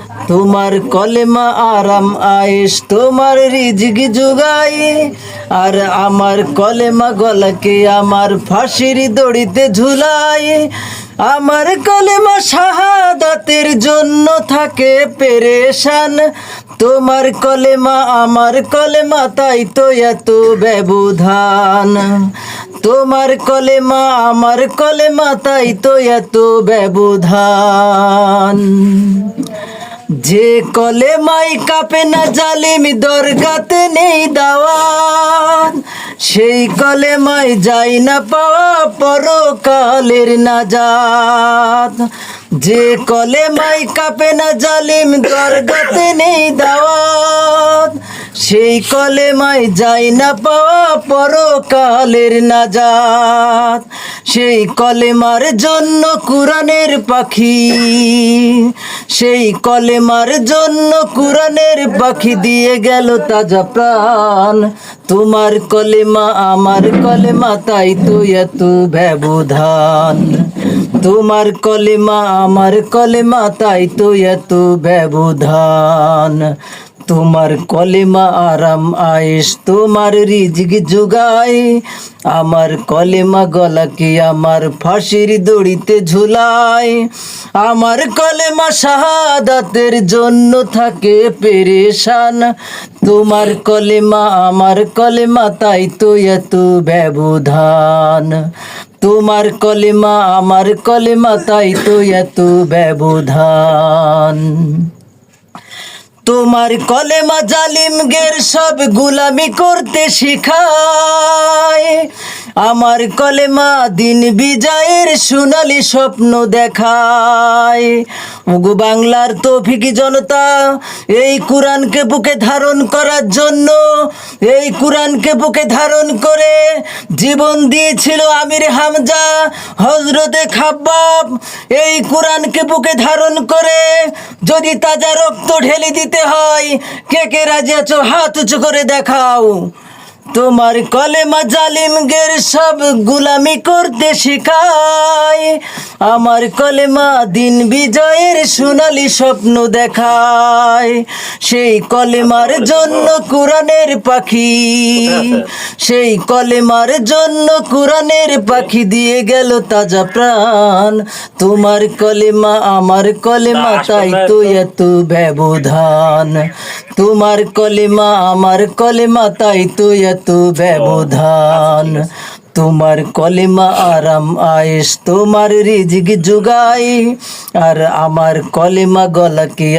তোমার কলেমা আরাম আয়েশ তোমার রিজিক জুগাই, আর আমার কলেমা গলাকে আমার ফাঁসির দড়িতে ঝুলাই। আমার কলেমা শাহাদাতের জন্য থাকে পেরেশান, তোমার কলেমা আমার কলেমা তাই তো এত ব্যবধান। তোমার কলেমা আমার কলেমা তাই তো এত ব্যবধান। যে কলেমাই কাঁপে না জালিম দরগাতে নেই দাওয়াত, সেই কলেমাই যাই না পাওয়া পরকালের নাজাত। যে কলেমাই কাঁপে না জালিম দরগাতে নেই দাওয়াত, সেই কলেমাই যাই না পাওয়া পরকালের নাজাত। সেই কলেমার জন্য কুরআনের পাখি, সেই কলেমার জন্য কুরআনের পাখি দিয়ে গেল তাজা প্রাণ। তোমার কলেমা আমার কলেমা তাই তো এত ব্যবধান। তোমার কলেমা আমার কলেমা তাই তো এত ব্যবধান। তোমার কলেমা আরাম আয়েশ তোমার রিজিক জুগাই, আমার কলেমা গলাকে আমার ফাঁসির দড়িতে ঝুলাই। আমার কলেমা শাহাদাতের জন্য থাকে পেরেশান, তোমার কলেমা আমার কলেমা তাই তো এত ব্যবধান। তোমার কলেমা আমার কলেমা তাই তো এত ব্যবধান। তোমার কলেমা জালিমগের সব গুলামি করতে শিখায়, আমার কলেমা দিন বিজয়ের সোনালি স্বপ্ন দেখায়। ওগো বাংলার তৌফিকি জনতা, এই কুরআনকে বুকে ধারণ করার জন্য, এই কুরআনকে বুকে ধারণ করে জীবন দিয়েছিল আমির হামজা, হযরতে খাব্বাব। এই কুরআনকে বুকে ধারণ করে যদি তাজা রক্ত ঢেলে দিতে হয়, কে কে রাজি আছো হাত উঁচু করে দেখাও। তোমার কলেমা জালিমগের সব গুলামি করতে শিখায়, আমার কলেমা দিন বিজয়ের সোনালি স্বপ্ন দেখায়। সেই কলেমার জন্য কুরআনের পাখি, সেই কলেমার জন্য কুরআনের পাখি দিয়ে গেল তাজা প্রাণ। তোমার কলেমা আমার কলেমা তাই তো এত ব্যবধান। তোমার কলেমা আমার কলেমা তাই তো এত ব্যবধান। তোমার কলেমা আরাম আয়েশ তোমার রিজিক জুগাই, আর আমার কলেমা গলাকে